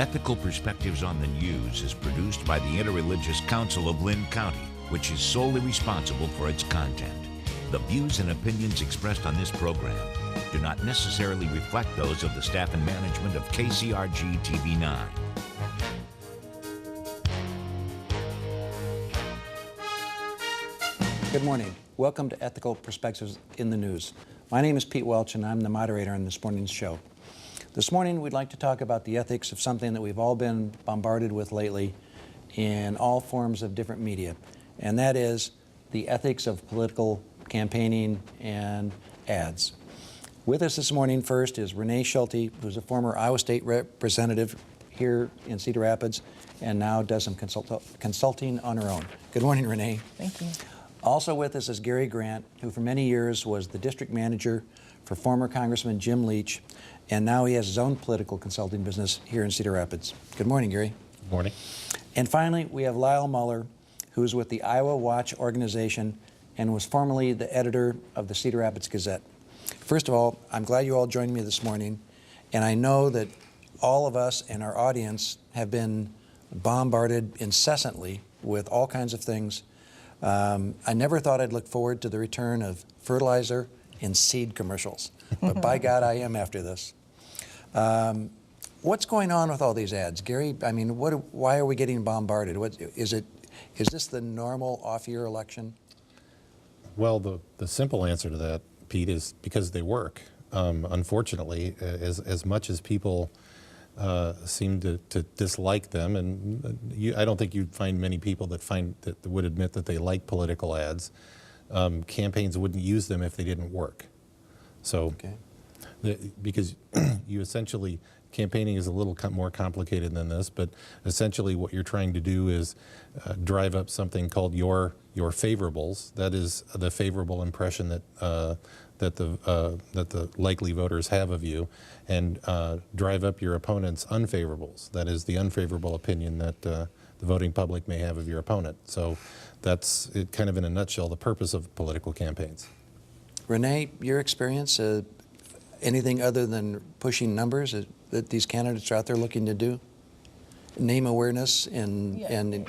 Ethical Perspectives on the News is produced by the Interreligious Council of Lynn County, which is solely responsible for its content. The views and opinions expressed on this program do not necessarily reflect those of the staff and management of KCRG TV9. Good morning. Welcome to Ethical Perspectives in the News. My name is Pete Welch, and I'm the moderator on this morning's show. This morning, we'd like to talk about the ethics of something that we've all been bombarded with lately in all forms of different media, and that is the ethics of political campaigning and ads. With us this morning first is Renee Schulte, who's a former Iowa State representative here in Cedar Rapids and now does some consulting on her own. Good morning, Renee. Thank you. Also with us is Gary Grant, who for many years was the district manager for former Congressman Jim Leach, and now he has his own political consulting business here in Cedar Rapids. Good morning, Gary. Good morning. And finally, we have Lyle Muller, who is with the Iowa Watch organization and was formerly the editor of the Cedar Rapids Gazette. First of all, I'm glad you all joined me this morning, and I know that all of us and our audience have been bombarded incessantly with all kinds of things. I never thought I'd look forward to the return of fertilizer and seed commercials, but by God, I am after this. What's going on with all these ads, Gary? I mean, why are we getting bombarded? Is this the normal off-year election? Well, the simple answer to that, Pete, is because they work. Unfortunately, as much as people seem to dislike them, and I don't think you'd find many people that would admit that they like political ads. Campaigns wouldn't use them if they didn't work. So, okay. Because you essentially, campaigning is a little more complicated than this, but essentially what you're trying to do is drive up something called your favorables. That is the favorable impression that the likely voters have of you, and drive up your opponent's unfavorables. That is the unfavorable opinion that the voting public may have of your opponent. So that's it, kind of in a nutshell, the purpose of political campaigns. Renee, your experience, anything other than pushing numbers that these candidates are out there looking to do? Name awareness and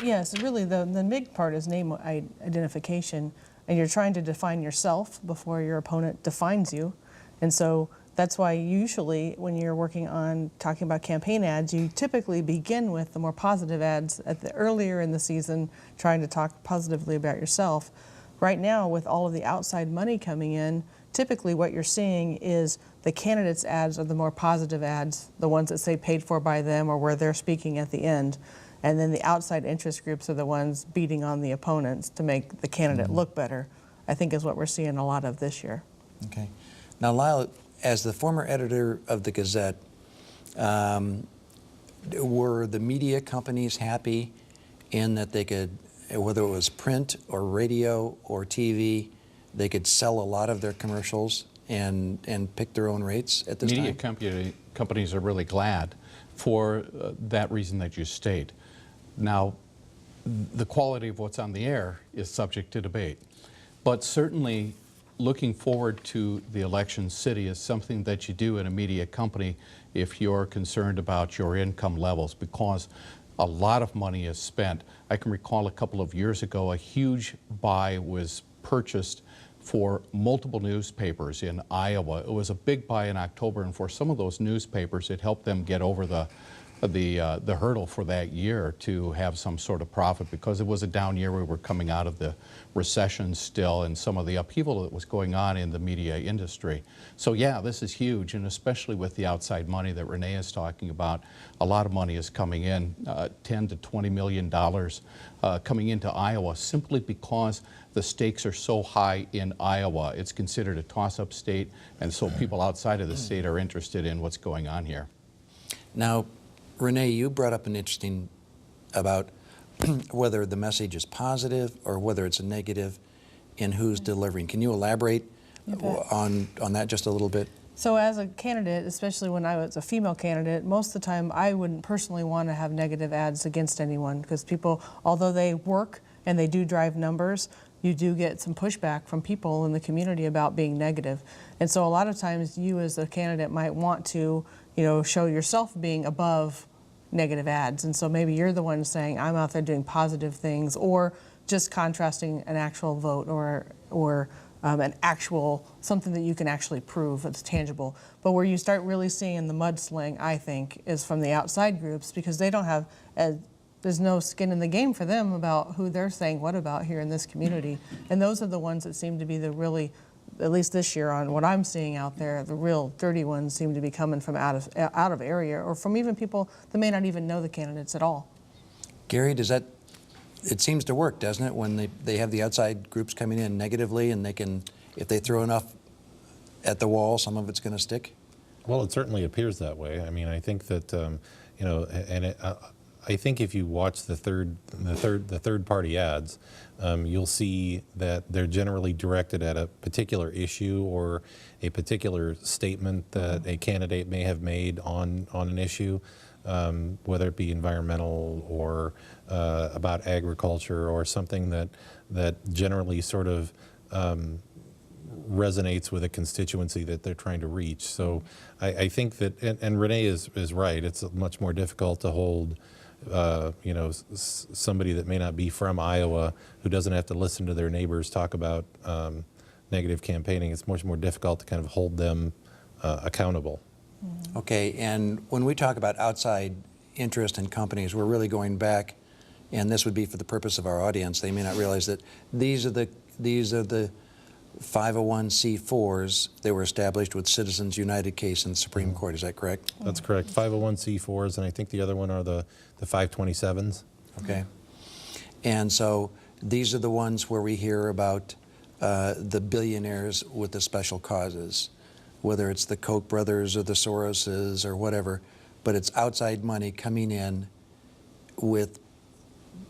Yes, really the big part is name identification, and you're trying to define yourself before your opponent defines you. And so that's why usually when you're working on talking about campaign ads, you typically begin with the more positive ads at the earlier in the season, trying to talk positively about yourself. Right now, with all of the outside money coming in, typically what you're seeing is the candidates' ads are the more positive ads, the ones that say paid for by them or where they're speaking at the end. And then the outside interest groups are the ones beating on the opponents to make the candidate look better, I think is what we're seeing a lot of this year. Okay. Now, Lyle, as the former editor of the Gazette, were the media companies happy in that they could, whether it was print or radio or TV, they could sell a lot of their commercials and pick their own rates at this time? Media companies are really glad for that reason that you state. Now, the quality of what's on the air is subject to debate, but certainly looking forward to the election city is something that you do in a media company if you're concerned about your income levels, because a lot of money is spent. I can recall a couple of years ago, a huge buy was purchased for multiple newspapers in Iowa. It was a big buy in October, and for some of those newspapers, it helped them get over the hurdle for that year to have some sort of profit, because it was a down year. We were coming out of the recession still, and some of the upheaval that was going on in the media industry. So yeah, this is huge, and especially with the outside money that Renee is talking about, a lot of money is coming in, $10 to $20 million coming into Iowa, simply because the stakes are so high in Iowa. It's considered a toss-up state, and so people outside of the state are interested in what's going on here. Now, Renee, you brought up an interesting about whether the message is positive or whether it's a negative in who's delivering. Can you elaborate on that just a little bit? So as a candidate, especially when I was a female candidate, most of the time I wouldn't personally want to have negative ads against anyone, because people, although they work and they do drive numbers, you do get some pushback from people in the community about being negative. And so a lot of times you as a candidate might want to, show yourself being above negative ads. And so maybe you're the one saying, I'm out there doing positive things, or just contrasting an actual vote or an actual, something that you can actually prove that's tangible. But where you start really seeing the mudsling, I think, is from the outside groups, because they don't have, there's no skin in the game for them about who they're saying what about here in this community. And those are the ones that seem to be the really, at least this year on what I'm seeing out there, the real dirty ones seem to be coming from out of area, or from even people that may not even know the candidates at all. Gary, does that, it seems to work, doesn't it, when they have the outside groups coming in negatively, and they can, if they throw enough at the wall, some of it's going to stick? Well, it certainly appears that way. I mean, I think that you know, and I think if you watch the third party ads, you'll see that they're generally directed at a particular issue or a particular statement that a candidate may have made on an issue, whether it be environmental or about agriculture, or something that generally sort of resonates with a constituency that they're trying to reach. So I think that, and Renee is right, it's much more difficult to hold you know, somebody that may not be from Iowa, who doesn't have to listen to their neighbors talk about negative campaigning. It's much more difficult to kind of hold them accountable. Okay, and when we talk about outside interest in companies, we're really going back, and this would be for the purpose of our audience. They may not realize that these are the 501c4s. They were established with Citizens United case in the Supreme Court. Is that correct? That's correct. 501c4s, and I think the other one are the 527s. Okay. And so these are the ones where we hear about the billionaires with the special causes, whether it's the Koch brothers or the Soroses or whatever, but it's outside money coming in with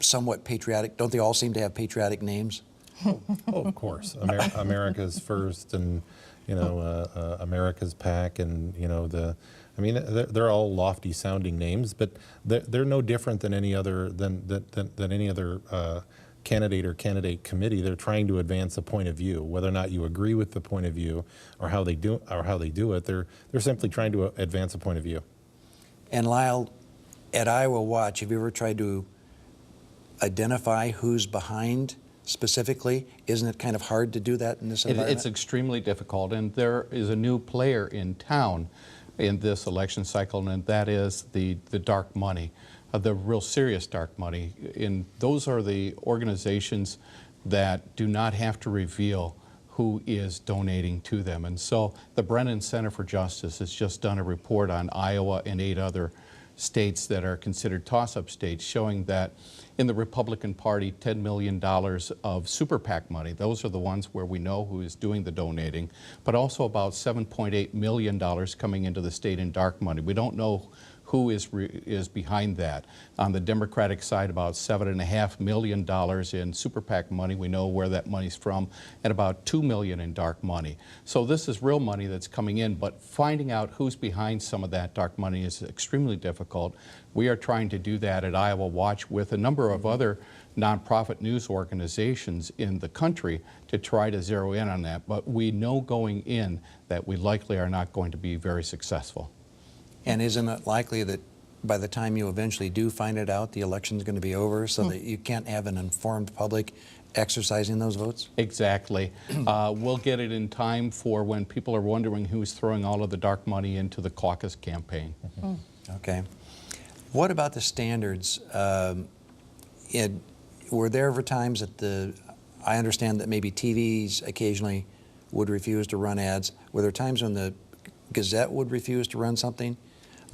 somewhat patriotic, don't they all seem to have patriotic names? Oh, of course. America's First, and you know, America's PAC, and you know, I mean, they're all lofty sounding names, but they're no different than any other candidate or candidate committee. They're trying to advance a point of view. Whether or not you agree with the point of view or how they do it, they're simply trying to advance a point of view. And Lyle, at Iowa Watch, have you ever tried to identify who's behind specifically? Isn't it kind of hard to do that in this environment? It's extremely difficult, and there is a new player in town in this election cycle, and that is the dark money, the real serious dark money. And those are the organizations that do not have to reveal who is donating to them. And so the Brennan Center for Justice has just done a report on Iowa and 8 other states that are considered toss-up states, showing that in the Republican Party, $10 million of super PAC money, those are the ones where we know who is doing the donating, but also about $7.8 million coming into the state in dark money. We don't know who is behind that. On the Democratic side, about $7.5 million in super PAC money. We know where that money's from, and about $2 million in dark money. So this is real money that's coming in, but finding out who's behind some of that dark money is extremely difficult. We are trying to do that at Iowa Watch with a number of other nonprofit news organizations in the country to try to zero in on that. But we know going in that we likely are not going to be very successful. And isn't it likely that by the time you eventually do find it out, the election's going to be over, so that you can't have an informed public exercising those votes? Exactly. We'll get it in time for when people are wondering who's throwing all of the dark money into the caucus campaign. Okay. What about the standards? Were there ever times that I understand that maybe TVs occasionally would refuse to run ads. Were there times when the Gazette would refuse to run something?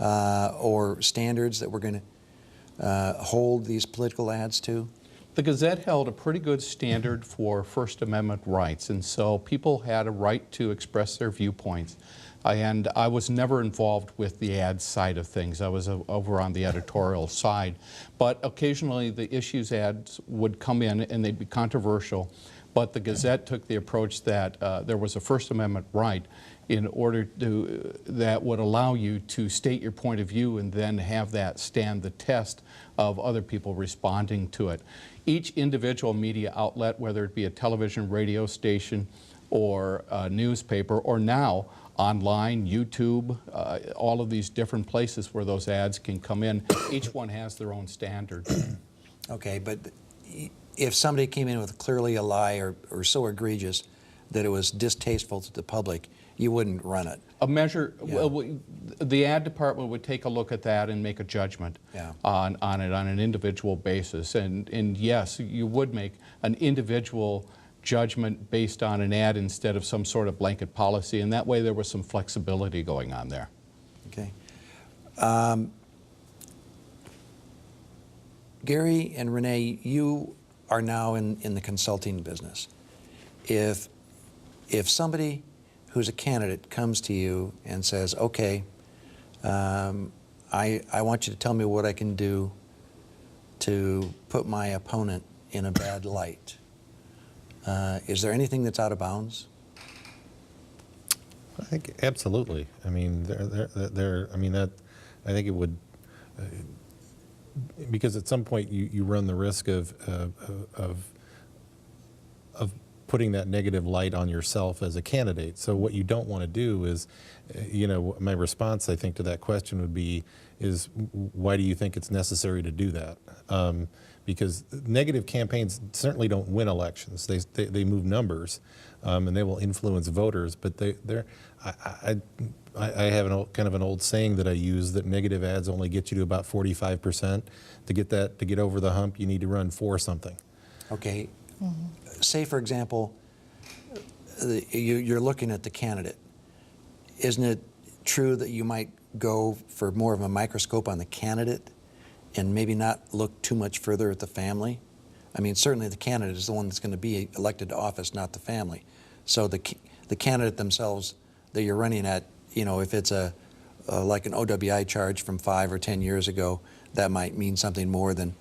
Or standards that we're going to hold these political ads to? The Gazette held a pretty good standard for First Amendment rights, and so people had a right to express their viewpoints. And I was never involved with the ad side of things. I was over on the editorial side. But occasionally the issues ads would come in and they'd be controversial. But the Gazette took the approach that there was a First Amendment right in order to, that would allow you to state your point of view and then have that stand the test of other people responding to it. Each individual media outlet, whether it be a television, radio station, or a newspaper, or now online, YouTube, all of these different places where those ads can come in. Each one has their own standards. Okay, but if somebody came in with clearly a lie or so egregious that it was distasteful to the public, you wouldn't run it. A measure, Yeah. well, the ad department would take a look at that and make a judgment Yeah. on it on an individual basis. And yes, you would make an individual judgment based on an ad instead of some sort of blanket policy, and that way there was some flexibility going on there. Okay. Gary and Renee, you are now in the consulting business. If somebody who's a candidate comes to you and says, okay, I want you to tell me what I can do to put my opponent in a bad light, is there anything that's out of bounds? I think absolutely. I mean, I mean that. I think it would, because at some point you run the risk of putting that negative light on yourself as a candidate. So what you don't want to do is, my response I think to that question would be, is why do you think it's necessary to do that? Because negative campaigns certainly don't win elections. They move numbers, and they will influence voters. But I have kind of an old saying that I use that negative ads only get you to about 45%. To get over the hump, you need to run for something. Okay. Say, for example, you're looking at the candidate. Isn't it true that you might go for more of a microscope on the candidate and maybe not look too much further at the family? I mean, certainly the candidate is the one that's going to be elected to office, not the family. So the candidate themselves that you're running at, if it's like an OWI charge from 5 or 10 years ago, that might mean something more than,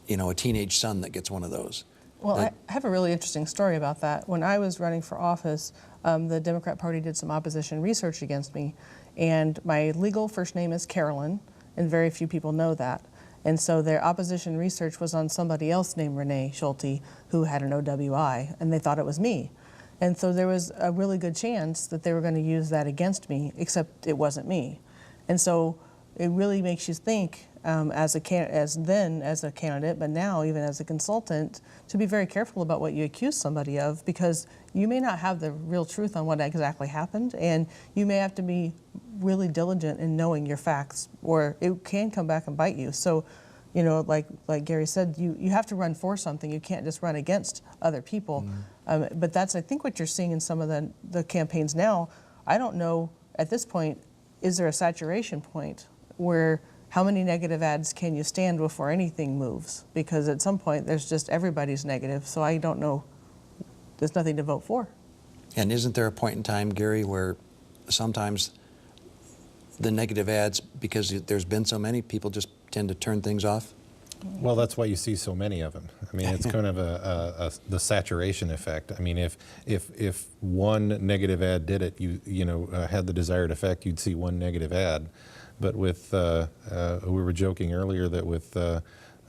a teenage son that gets one of those. Well, I have a really interesting story about that. When I was running for office, the Democrat Party did some opposition research against me, and my legal first name is Carolyn, and very few people know that. And so their opposition research was on somebody else named Renee Schulte, who had an OWI, and they thought it was me. And so there was a really good chance that they were going to use that against me, except it wasn't me. And so it really makes you think, as a candidate, but now even as a consultant, to be very careful about what you accuse somebody of, because you may not have the real truth on what exactly happened, and you may have to be really diligent in knowing your facts, or it can come back and bite you. So, like Gary said, you have to run for something. You can't just run against other people. But that's, I think, what you're seeing in some of the campaigns now. I don't know, at this point, is there a saturation point where how many negative ads can you stand before anything moves? Because at some point, there's just everybody's negative. So I don't know. There's nothing to vote for. And isn't there a point in time, Gary, where sometimes the negative ads, because there's been so many, people just tend to turn things off? Well, that's why you see so many of them. I mean, it's kind of the saturation effect. I mean, if one negative ad did it, had the desired effect, you'd see one negative ad. But with we were joking earlier that with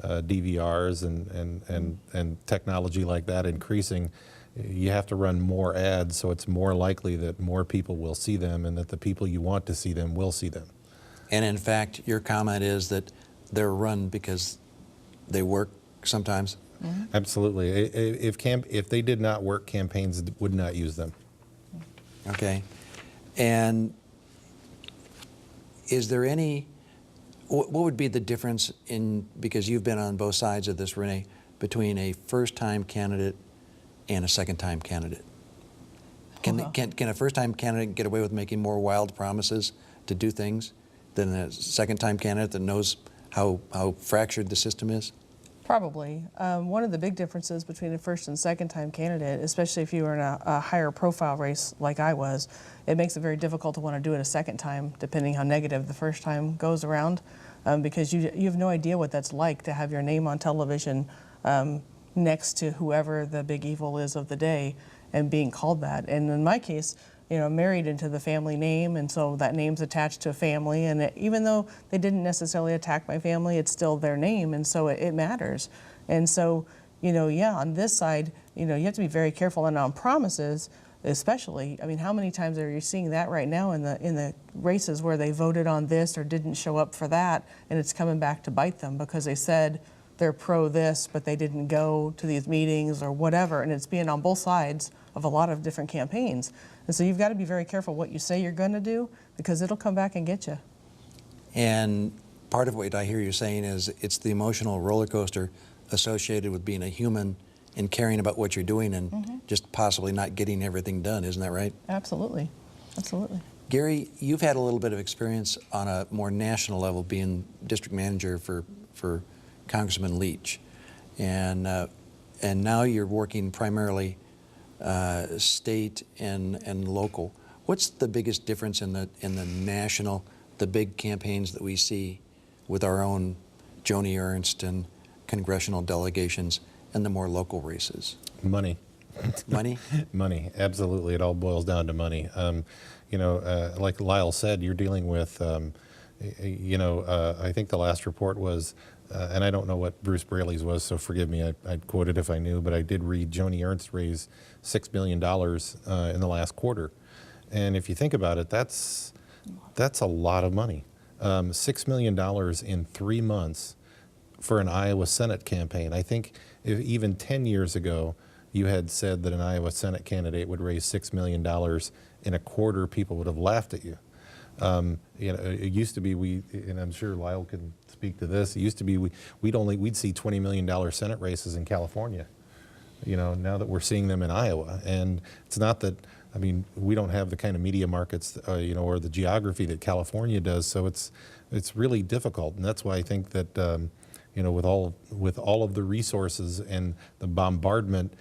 DVRs and technology like that increasing, you have to run more ads, so it's more likely that more people will see them, and that the people you want to see them will see them. And in fact, your comment is that they're run because they work sometimes? Mm-hmm. Absolutely. If they did not work, campaigns would not use them. Okay. And is there what would be the difference because you've been on both sides of this, Renee, between a first-time candidate and a second-time candidate? Can a first-time candidate get away with making more wild promises to do things than a second-time candidate that knows how fractured the system is? Probably. One of the big differences between a first and second-time candidate, especially if you were in a higher profile race like I was, it makes it very difficult to want to do it a second time, depending how negative the first time goes around, because you have no idea what that's like to have your name on television next to whoever the big evil is of the day and being called that. And in my case, married into the family name, and so that name's attached to a family, and even though they didn't necessarily attack my family, it's still their name, and so it matters. And so, on this side, you have to be very careful. And on promises, especially. I mean, how many times are you seeing that right now in the races where they voted on this or didn't show up for that, and it's coming back to bite them because they said they're pro this, but they didn't go to these meetings or whatever, and it's being on both sides of a lot of different campaigns. And so you've got to be very careful what you say you're going to do, because it'll come back and get you. And part of what I hear you saying is it's the emotional roller coaster associated with being a human and caring about what you're doing and just possibly not getting everything done. Isn't that right? Absolutely. Absolutely. Gary, you've had a little bit of experience on a more national level being district manager for Congressman Leach. And now you're working primarily state and local. What's the biggest difference in the national, the big campaigns that we see with our own Joni Ernst and congressional delegations and the more local races? Money. Money? Money, absolutely. It all boils down to money. Like Lyle said, you're dealing with, I think the last report was, and I don't know what Bruce Braley's was, so forgive me, I'd quote it if I knew, but I did read Joni Ernst raised $6 million in the last quarter. And if you think about it, that's a lot of money. $6 million in 3 months for an Iowa Senate campaign. I think if even 10 years ago, you had said that an Iowa Senate candidate would raise $6 million in a quarter, people would have laughed at you. It used to be and I'm sure Lyle can speak to this, it used to be we'd see $20 million Senate races in California. Now that we're seeing them in Iowa. And it's not that, we don't have the kind of media markets, or the geography that California does, so it's really difficult. And that's why I think that, with all of the resources and the bombardment,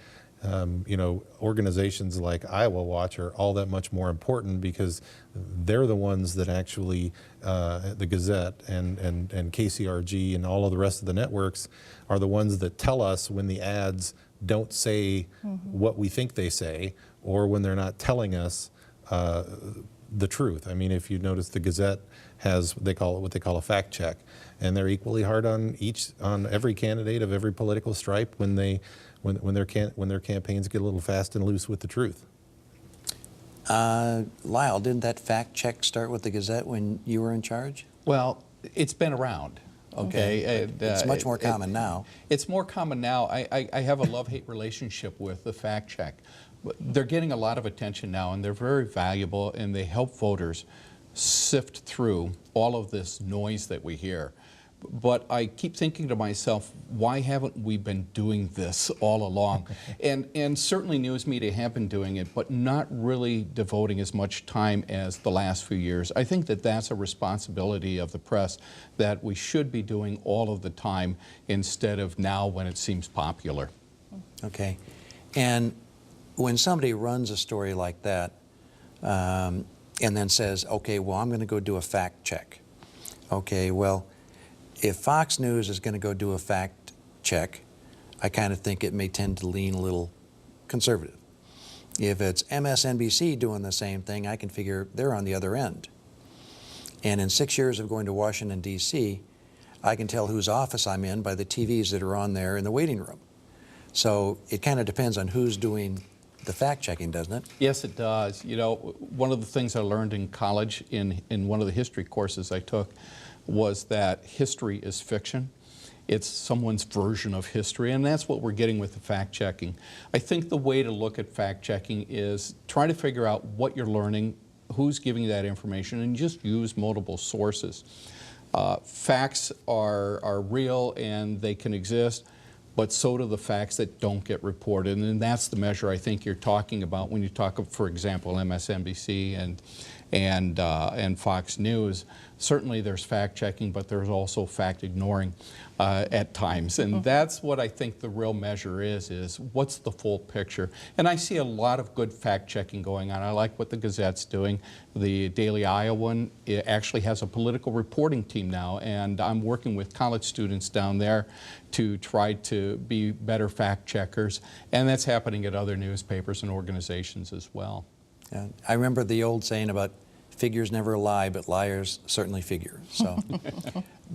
organizations like Iowa Watch are all that much more important, because they're the ones that actually, the Gazette and KCRG and all of the rest of the networks are the ones that tell us when the ads don't say what we think they say, or when they're not telling us the truth. If you notice, the Gazette has what they call a fact check, and they're equally hard on every candidate of every political stripe when their campaigns get a little fast and loose with the truth. Lyle, didn't that fact check start with the Gazette when you were in charge? Well, it's been around. Okay, it's much more common now. It's more common now. I have a love-hate relationship with the fact check. They're getting a lot of attention now, and they're very valuable, and they help voters sift through all of this noise that we hear. But I keep thinking to myself, why haven't we been doing this all along? And certainly news media have been doing it, but not really devoting as much time as the last few years. I think that that's a responsibility of the press that we should be doing all of the time instead of now when it seems popular. Okay. And when somebody runs a story like that and then says, okay, well, I'm going to go do a fact check. Okay, well, if Fox News is going to go do a fact check, I kind of think it may tend to lean a little conservative. If it's MSNBC doing the same thing, I can figure they're on the other end. And in 6 years of going to Washington, D.C., I can tell whose office I'm in by the TVs that are on there in the waiting room. So it kind of depends on who's doing the fact-checking, doesn't it? Yes, it does. One of the things I learned in college in one of the history courses I took was that history is fiction. It's someone's version of history, and that's what we're getting with the fact-checking. I think the way to look at fact-checking is try to figure out what you're learning, who's giving you that information, and just use multiple sources. Facts are real and they can exist, but so do the facts that don't get reported, and that's the measure I think you're talking about when you talk of, for example, MSNBC and Fox News. Certainly there's fact-checking, but there's also fact-ignoring at times. And that's what I think the real measure is what's the full picture. And I see a lot of good fact-checking going on. I like what the Gazette's doing. The Daily Iowan actually has a political reporting team now, and I'm working with college students down there to try to be better fact-checkers. And that's happening at other newspapers and organizations as well. Yeah, I remember the old saying about figures never lie, but liars certainly figure. So,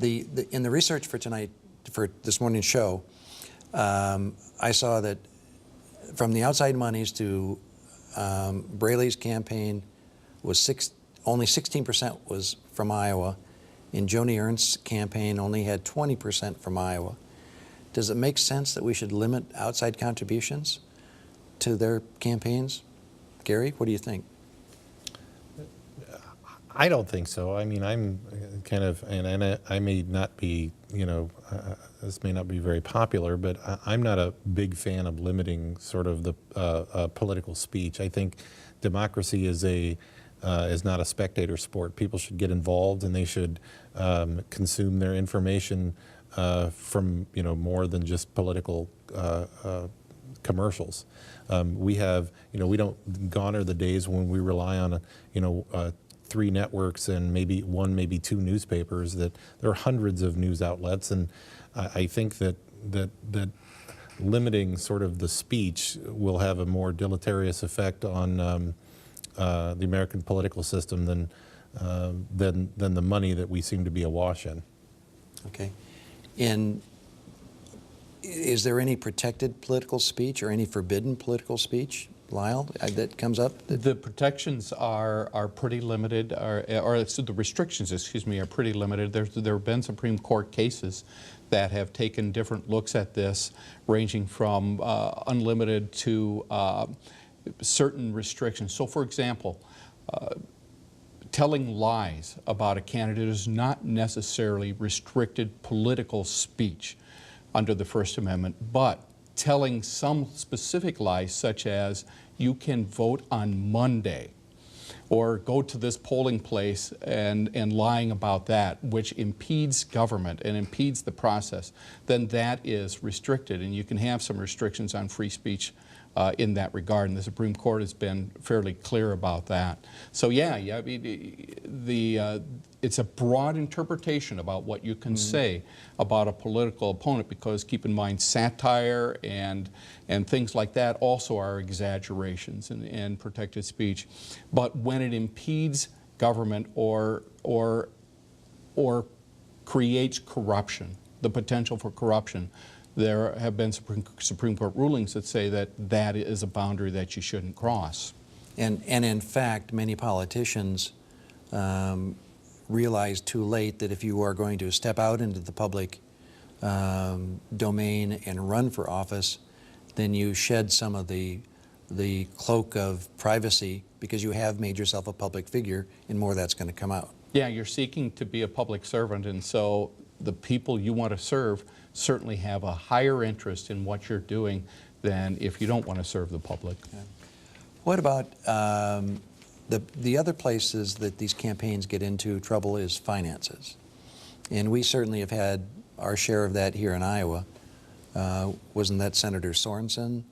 in the research for tonight, for this morning's show, I saw that from the outside monies to Braley's campaign was only 16% was from Iowa, and Joni Ernst's campaign only had 20% from Iowa. Does it make sense that we should limit outside contributions to their campaigns? Gary, what do you think? I don't think so. I mean, I'm kind of, and I may not be, this may not be very popular, but I'm not a big fan of limiting sort of the political speech. I think democracy is not a spectator sport. People should get involved, and they should consume their information from more than just political commercials. We have, we don't gone are the days when we rely on 3 networks and maybe 1, maybe 2 newspapers. That there are hundreds of news outlets, and I think that limiting sort of the speech will have a more deleterious effect on the American political system than the money that we seem to be awash in. Okay. And is there any protected political speech or any forbidden political speech, Lyle, that comes up? The protections are pretty limited, the restrictions, excuse me, are pretty limited. There have been Supreme Court cases that have taken different looks at this, ranging from unlimited to certain restrictions. So, for example, telling lies about a candidate is not necessarily restricted political speech under the First Amendment, but telling some specific lies, such as you can vote on Monday, or go to this polling place and lying about that, which impedes government and impedes the process, then that is restricted, and you can have some restrictions on free speech in that regard, and the Supreme Court has been fairly clear about that. So yeah, I mean, it's a broad interpretation about what you can say about a political opponent, because keep in mind, satire and things like that also are exaggerations and protected speech. But when it impedes government or creates corruption, the potential for corruption, there have been Supreme Court rulings that say that that is a boundary that you shouldn't cross. And in fact, many politicians realize too late that if you are going to step out into the public domain and run for office, then you shed some of the cloak of privacy, because you have made yourself a public figure, and more of that's going to come out. Yeah, you're seeking to be a public servant, and so the people you want to serve certainly have a higher interest in what you're doing than if you don't want to serve the public. Yeah. What about the other places that these campaigns get into trouble is finances? And we certainly have had our share of that here in Iowa. Wasn't that Senator Sorensen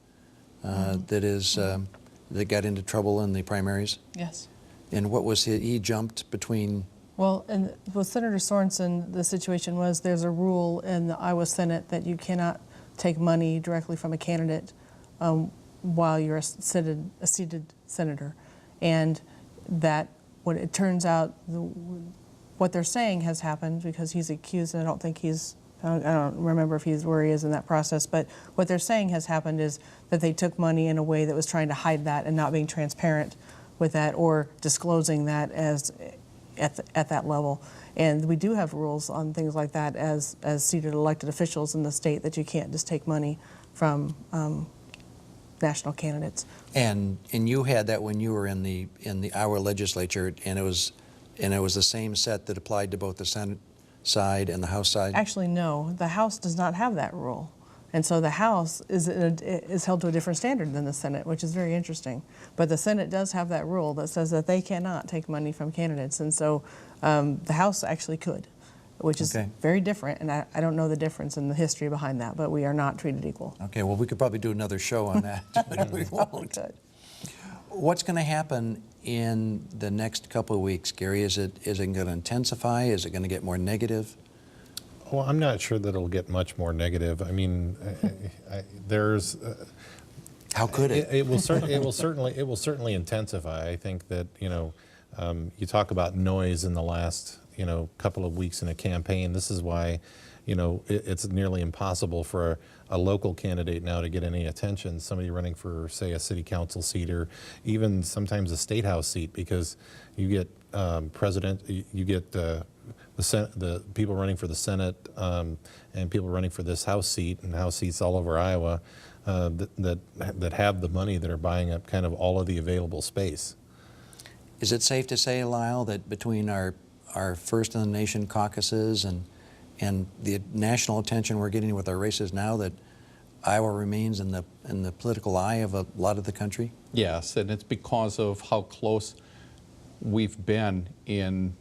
that got into trouble in the primaries? Yes. And what was he jumped between? Well, and with Senator Sorensen, the situation was there's a rule in the Iowa Senate that you cannot take money directly from a candidate while you're a seated senator. And that, when it turns out, what they're saying has happened, because he's accused, and I don't remember if he's where he is in that process, but what they're saying has happened is that they took money in a way that was trying to hide that and not being transparent with that or disclosing that as at that level. And we do have rules on things like that as seated elected officials in the state, that you can't just take money from national candidates. And you had that when you were in the Iowa legislature, and it was the same set that applied to both the Senate side and the House side? Actually, no. The House does not have that rule. And so the House is held to a different standard than the Senate, which is very interesting. But the Senate does have that rule that says that they cannot take money from candidates. And so the House actually could, which is very different. And I don't know the difference in the history behind that, but we are not treated equal. Okay, well, we could probably do another show on that, but we won't. What's going to happen in the next couple of weeks, Gary? Is it going to intensify? Is it going to get more negative? Well, I'm not sure that it'll get much more negative. I mean, there's. How could it? It will certainly intensify. I think that you talk about noise in the last couple of weeks in a campaign. This is why it's nearly impossible for a local candidate now to get any attention, somebody running for, say, a city council seat or even sometimes a state house seat, because you get you get the people running for the Senate and people running for this House seat and House seats all over Iowa that have the money, that are buying up kind of all of the available space. Is it safe to say, Lyle, that between our first in the nation caucuses and the national attention we're getting with our races now, that Iowa remains in the political eye of a lot of the country? Yes, and it's because of how close we've been in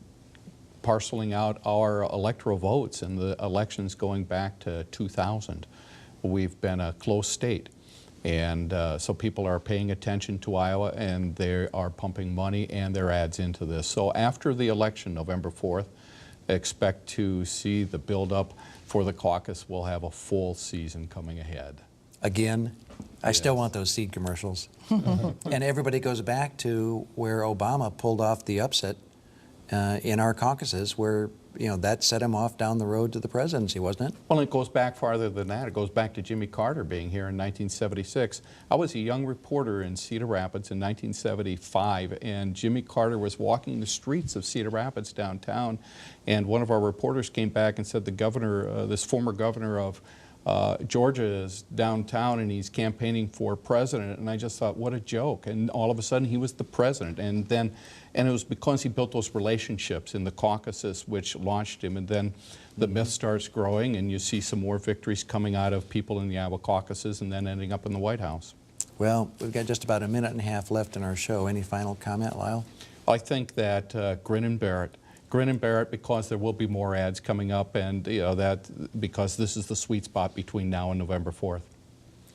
parceling out our electoral votes in the elections going back to 2000. We've been a close state, and so people are paying attention to Iowa, and they are pumping money and their ads into this. So after the election, November 4th, expect to see the buildup for the caucus. We'll have a full season coming ahead. Again, I Yes. still want those seed commercials. And everybody goes back to where Obama pulled off the upset in our caucuses, where that set him off down the road to the presidency, wasn't it? Well, it goes back farther than that. It goes back to Jimmy Carter being here in 1976. I was a young reporter in Cedar Rapids in 1975, and Jimmy Carter was walking the streets of Cedar Rapids downtown, and one of our reporters came back and said the governor, this former governor of Georgia, is downtown and he's campaigning for president. And I just thought, what a joke. And all of a sudden he was the president. And it was because he built those relationships in the caucuses which launched him. And then the myth starts growing, and you see some more victories coming out of people in the Iowa caucuses and then ending up in the White House. Well, we've got just about a minute and a half left in our show. Any final comment, Lyle? I think that grin and bear it. Grin and bear it, because there will be more ads coming up, and because this is the sweet spot between now and November 4th.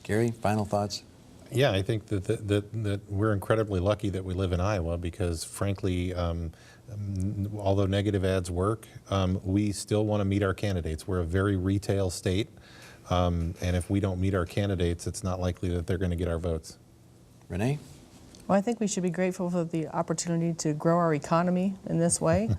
Gary, final thoughts? Yeah, I think that we're incredibly lucky that we live in Iowa, because frankly, although negative ads work, we still want to meet our candidates. We're a very retail state, and if we don't meet our candidates, it's not likely that they're going to get our votes. Renee? Well, I think we should be grateful for the opportunity to grow our economy in this way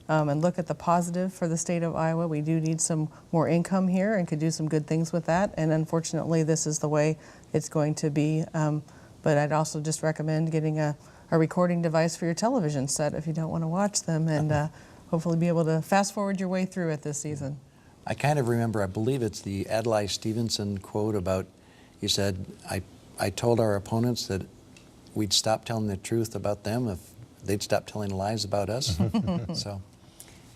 and look at the positive for the state of Iowa. We do need some more income here and could do some good things with that. And unfortunately, this is the way it's going to be. But I'd also just recommend getting a recording device for your television set if you don't want to watch them, and hopefully be able to fast forward your way through it this season. I kind of remember, I believe it's the Adlai Stevenson quote about, he said, I told our opponents that we'd stop telling the truth about them if they'd stop telling lies about us. So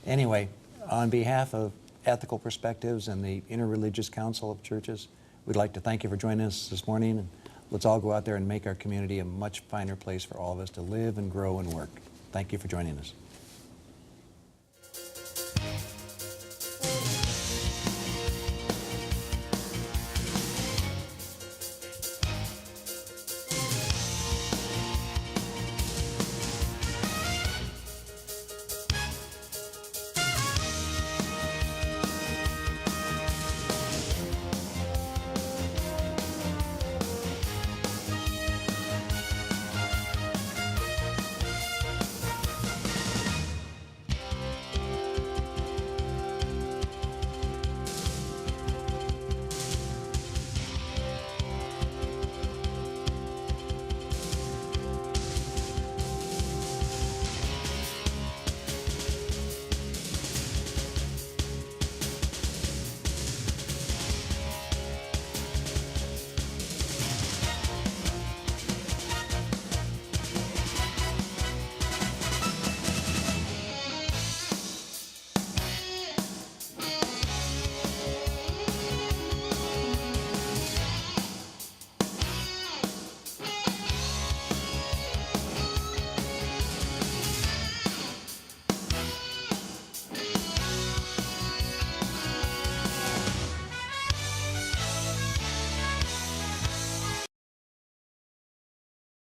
anyway, on behalf of Ethical Perspectives and the Interreligious Council of Churches, we'd like to thank you for joining us this morning, and let's all go out there and make our community a much finer place for all of us to live and grow and work. Thank you for joining us.